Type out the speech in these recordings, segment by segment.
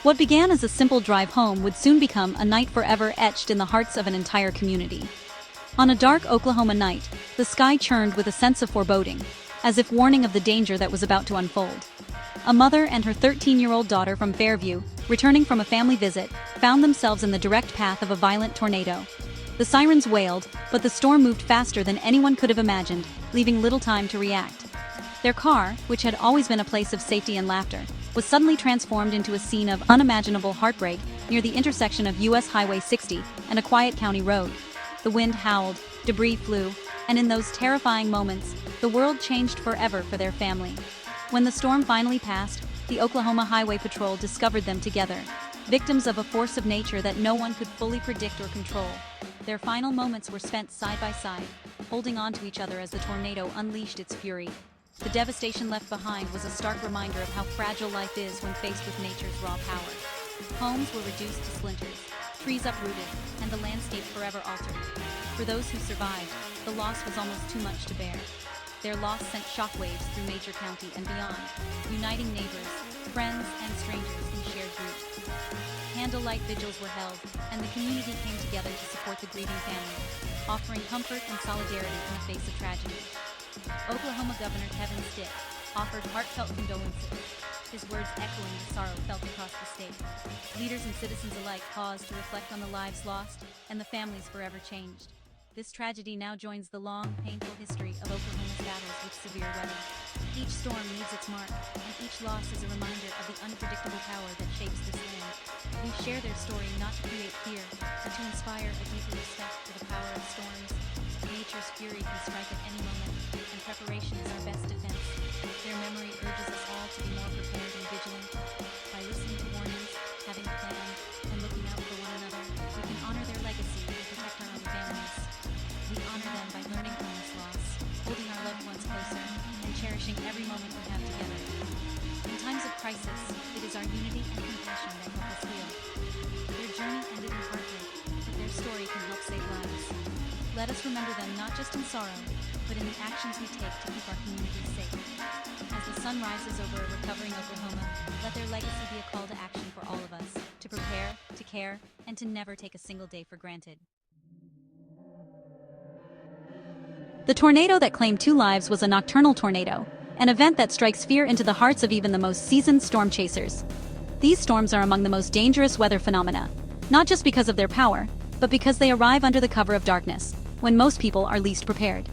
What began as a simple drive home would soon become a night forever etched in the hearts of an entire community. On a dark Oklahoma night, the sky churned with a sense of foreboding, as if warning of the danger that was about to unfold. A mother and her 13-year-old daughter from Fairview, returning from a family visit, found themselves in the direct path of a violent tornado. The sirens wailed, but the storm moved faster than anyone could have imagined, leaving little time to react. Their car, which had always been a place of safety and laughter, was suddenly transformed into a scene of unimaginable heartbreak near the intersection of U.S. Highway 60 and a quiet county road. The wind howled, debris flew, and in those terrifying moments, the world changed forever for their family. When the storm finally passed, the Oklahoma Highway Patrol discovered them together, victims of a force of nature that no one could fully predict or control. Their final moments were spent side by side, holding on to each other as the tornado unleashed its fury. The devastation left behind was a stark reminder of how fragile life is when faced with nature's raw power. Homes were reduced to splinters, trees uprooted, and the landscape forever altered. For those who survived, the loss was almost too much to bear. Their loss sent shockwaves through Major County and beyond, uniting neighbors, friends, and strangers in shared grief. Candlelight vigils were held, and the community came together to support the grieving family, offering comfort and solidarity in the face of tragedy. Oklahoma Governor Kevin Stitt offered heartfelt condolences, his words echoing the sorrow felt across the state. Leaders and citizens alike paused to reflect on the lives lost and the families forever changed. This tragedy now joins the long, painful history of Oklahoma's battles with severe weather. Each storm leaves its mark, and each loss is a reminder of the unpredictable power that shapes this land. We share their story not to create fear, but to inspire a deeper respect for the power of storms. Nature's fury can strike at any moment, and preparation is our best defense. Their memory urges us all to be more prepared and vigilant. By listening to warnings, having a plan, and looking out for one another, we can honor their legacy and protect our own families. We honor them by learning from this loss, holding our loved ones closer, and cherishing every moment we have together. In times of crisis, it is our unity and compassion that help us heal. Their journey ended in heartbreak, but their story can help save lives. Let us remember them not just in sorrow, but in the actions we take to keep our communities safe. As the sun rises over a recovering Oklahoma, let their legacy be a call to action for all of us, to prepare, to care, and to never take a single day for granted. The tornado that claimed 2 lives was a nocturnal tornado, an event that strikes fear into the hearts of even the most seasoned storm chasers. These storms are among the most dangerous weather phenomena, not just because of their power, but because they arrive under the cover of darkness, when most people are least prepared.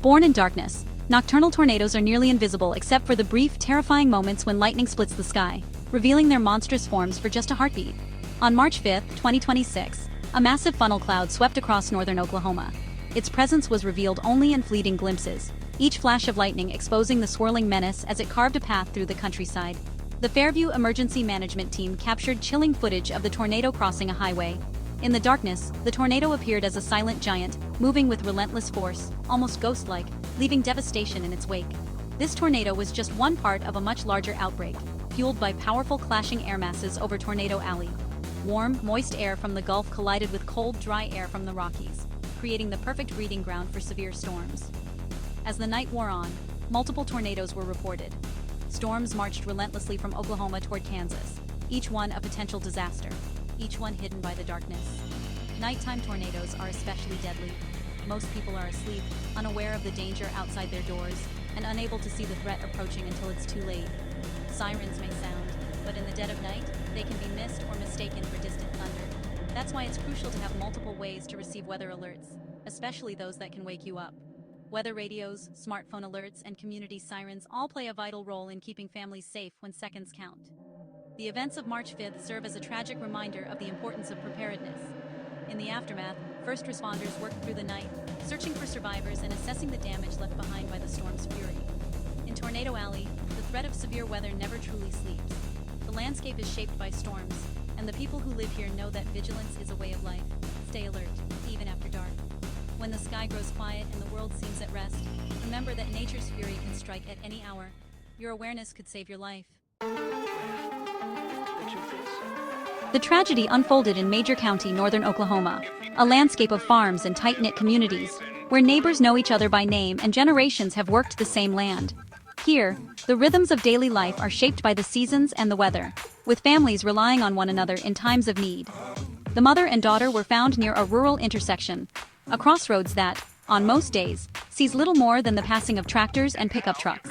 Born in darkness, nocturnal tornadoes are nearly invisible except for the brief, terrifying moments when lightning splits the sky, revealing their monstrous forms for just a heartbeat. On March 5, 2026, a massive funnel cloud swept across northern Oklahoma. Its presence was revealed only in fleeting glimpses, each flash of lightning exposing the swirling menace as it carved a path through the countryside. The Fairview Emergency Management Team captured chilling footage of the tornado crossing a highway. In the darkness, the tornado appeared as a silent giant, moving with relentless force, almost ghost-like, leaving devastation in its wake. This tornado was just one part of a much larger outbreak, fueled by powerful clashing air masses over Tornado Alley. Warm, moist air from the Gulf collided with cold, dry air from the Rockies, creating the perfect breeding ground for severe storms. As the night wore on, multiple tornadoes were reported. Storms marched relentlessly from Oklahoma toward Kansas, each one a potential disaster, each one hidden by the darkness. Nighttime tornadoes are especially deadly. Most people are asleep, unaware of the danger outside their doors, and unable to see the threat approaching until it's too late. Sirens may sound, but in the dead of night, they can be missed or mistaken for distant thunder. That's why it's crucial to have multiple ways to receive weather alerts, especially those that can wake you up. Weather radios, smartphone alerts, and community sirens all play a vital role in keeping families safe when seconds count. The events of March 5th serve as a tragic reminder of the importance of preparedness. In the aftermath, first responders worked through the night, searching for survivors and assessing the damage left behind by the storm's fury. In Tornado Alley, the threat of severe weather never truly sleeps. The landscape is shaped by storms, and the people who live here know that vigilance is a way of life. Stay alert, even after dark. When the sky grows quiet and the world seems at rest, remember that nature's fury can strike at any hour. Your awareness could save your life. The tragedy unfolded in Major County, northern Oklahoma, a landscape of farms and tight-knit communities, where neighbors know each other by name and generations have worked the same land. Here, the rhythms of daily life are shaped by the seasons and the weather. with families relying on one another in times of need. The mother and daughter were found near a rural intersection, a crossroads that, on most days, sees little more than the passing of tractors and pickup trucks.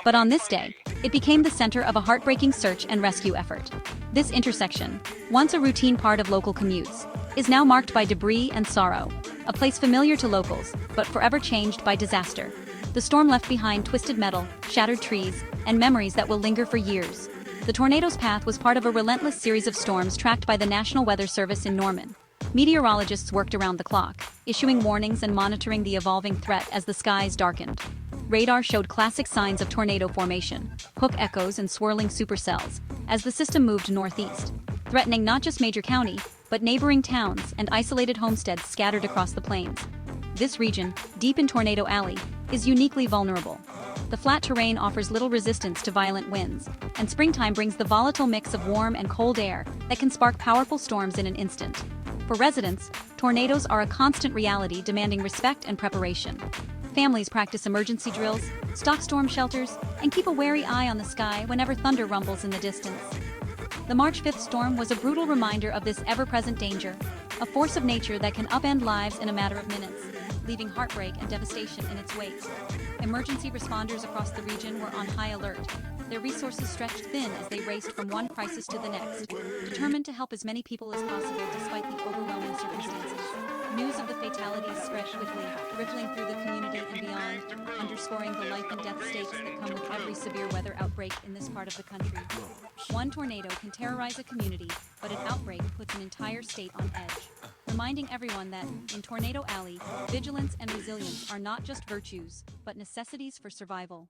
But on this day, it became the center of a heartbreaking search and rescue effort. This intersection, once a routine part of local commutes, is now marked by debris and sorrow, a place familiar to locals, but forever changed by disaster. The storm left behind twisted metal, shattered trees, and memories that will linger for years. The tornado's path was part of a relentless series of storms tracked by the National Weather Service in Norman. Meteorologists worked around the clock, issuing warnings and monitoring the evolving threat as the skies darkened. Radar showed classic signs of tornado formation, hook echoes and swirling supercells, as the system moved northeast, threatening not just Major County, but neighboring towns and isolated homesteads scattered across the plains. This region, deep in Tornado Alley, is uniquely vulnerable. The flat terrain offers little resistance to violent winds, and springtime brings the volatile mix of warm and cold air that can spark powerful storms in an instant. For residents, tornadoes are a constant reality demanding respect and preparation. Families practice emergency drills, stock storm shelters, and keep a wary eye on the sky whenever thunder rumbles in the distance. The March 5th storm was a brutal reminder of this ever-present danger, a force of nature that can upend lives in a matter of minutes, leaving heartbreak and devastation in its wake. Emergency responders across the region were on high alert, their resources stretched thin as they raced from one crisis to the next, determined to help as many people as possible despite the overwhelming circumstances. News of the fatalities spread quickly, rippling through the community and beyond, underscoring the life and death stakes that come with every severe weather outbreak in this part of the country. One tornado can terrorize a community, but an outbreak puts an entire state on edge, reminding everyone that, in Tornado Alley, vigilance and resilience are not just virtues, but necessities for survival.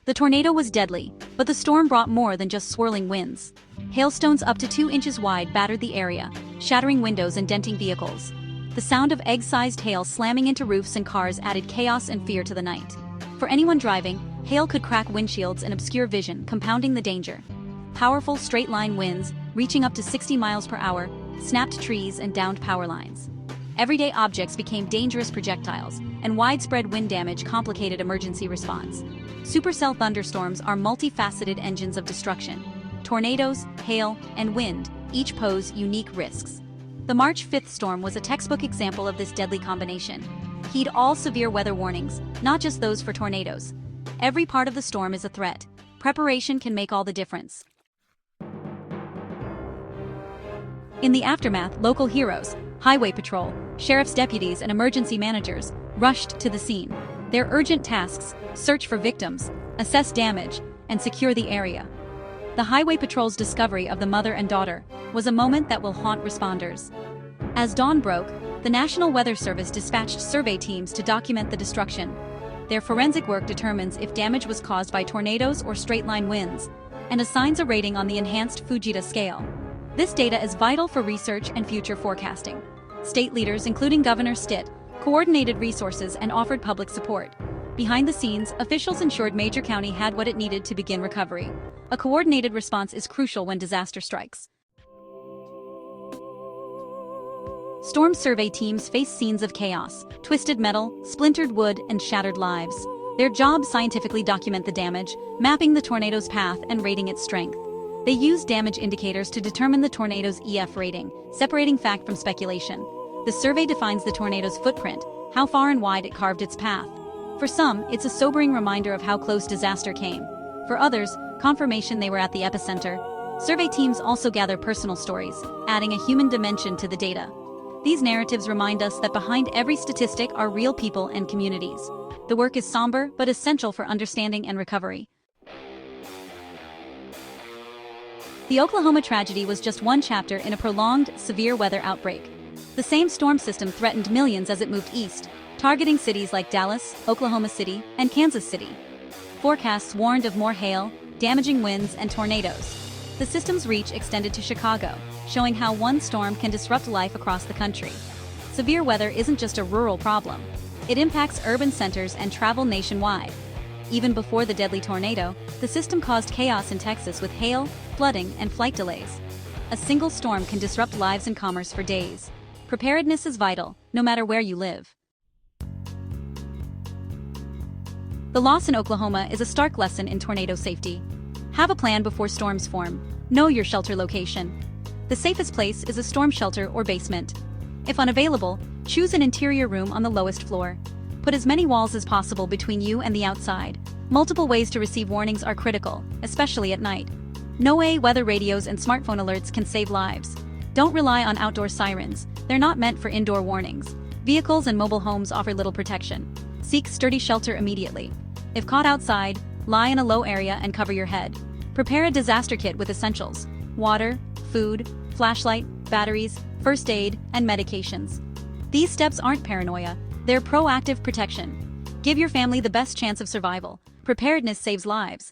The tornado was deadly, but the storm brought more than just swirling winds. Hailstones up to 2 inches wide battered the area, shattering windows and denting vehicles. The sound of egg-sized hail slamming into roofs and cars added chaos and fear to the night. For anyone driving, hail could crack windshields and obscure vision, compounding the danger. Powerful straight-line winds, reaching up to 60 miles per hour, snapped trees and downed power lines. Everyday objects became dangerous projectiles, and widespread wind damage complicated emergency response. Supercell thunderstorms are multifaceted engines of destruction. Tornadoes, hail, and wind each pose unique risks. The March 5th storm was a textbook example of this deadly combination. Heed all severe weather warnings, not just those for tornadoes. Every part of the storm is a threat. Preparation can make all the difference. In the aftermath, local heroes, highway patrol, sheriff's deputies, and emergency managers rushed to the scene. Their urgent tasks: search for victims, assess damage, and secure the area. The highway patrol's discovery of the mother and daughter was a moment that will haunt responders. As dawn broke, the National Weather Service dispatched survey teams to document the destruction. Their forensic work determines if damage was caused by tornadoes or straight-line winds, and assigns a rating on the enhanced Fujita scale. This data is vital for research and future forecasting. State leaders, including Governor Stitt, coordinated resources and offered public support. Behind the scenes, officials ensured Major County had what it needed to begin recovery. A coordinated response is crucial when disaster strikes. Storm survey teams face scenes of chaos: twisted metal, splintered wood, and shattered lives. Their job: scientifically document the damage, mapping the tornado's path and rating its strength. They use damage indicators to determine the tornado's EF rating, separating fact from speculation. The survey defines the tornado's footprint, how far and wide it carved its path. For some, it's a sobering reminder of how close disaster came. For others, confirmation they were at the epicenter. Survey teams also gather personal stories, adding a human dimension to the data. These narratives remind us that behind every statistic are real people and communities. The work is somber but essential for understanding and recovery. The Oklahoma tragedy was just one chapter in a prolonged, severe weather outbreak. The same storm system threatened millions as it moved east, targeting cities like Dallas, Oklahoma City, and Kansas City. Forecasts warned of more hail, damaging winds, and tornadoes. The system's reach extended to Chicago, showing how one storm can disrupt life across the country. Severe weather isn't just a rural problem. It impacts urban centers and travel nationwide. Even before the deadly tornado, the system caused chaos in Texas with hail, flooding, and flight delays. A single storm can disrupt lives and commerce for days. Preparedness is vital, no matter where you live. The loss in Oklahoma is a stark lesson in tornado safety. Have a plan before storms form. Know your shelter location. The safest place is a storm shelter or basement. If unavailable, choose an interior room on the lowest floor. Put as many walls as possible between you and the outside. Multiple ways to receive warnings are critical, especially at night. NOAA weather radios and smartphone alerts can save lives. Don't rely on outdoor sirens, they're not meant for indoor warnings. Vehicles and mobile homes offer little protection. Seek sturdy shelter immediately. If caught outside, lie in a low area and cover your head. Prepare a disaster kit with essentials: water, food, flashlight, batteries, first aid, and medications. These steps aren't paranoia, they're proactive protection. Give your family the best chance of survival. Preparedness saves lives.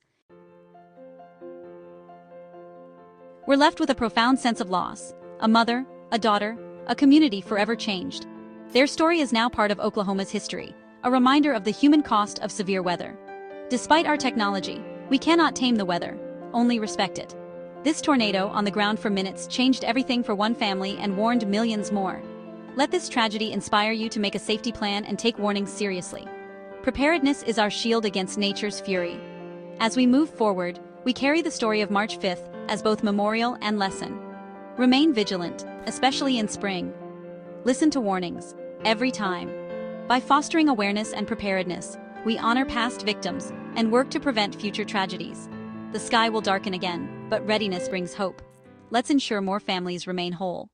We're left with a profound sense of loss. A mother, a daughter, a community forever changed. Their story is now part of Oklahoma's history, a reminder of the human cost of severe weather. Despite our technology, we cannot tame the weather, only respect it. This tornado on the ground for minutes changed everything for one family and warned millions more. Let this tragedy inspire you to make a safety plan and take warnings seriously. Preparedness is our shield against nature's fury. As we move forward, we carry the story of March 5th as both memorial and lesson. Remain vigilant, especially in spring. Listen to warnings, every time. By fostering awareness and preparedness, we honor past victims and work to prevent future tragedies. The sky will darken again, but readiness brings hope. Let's ensure more families remain whole.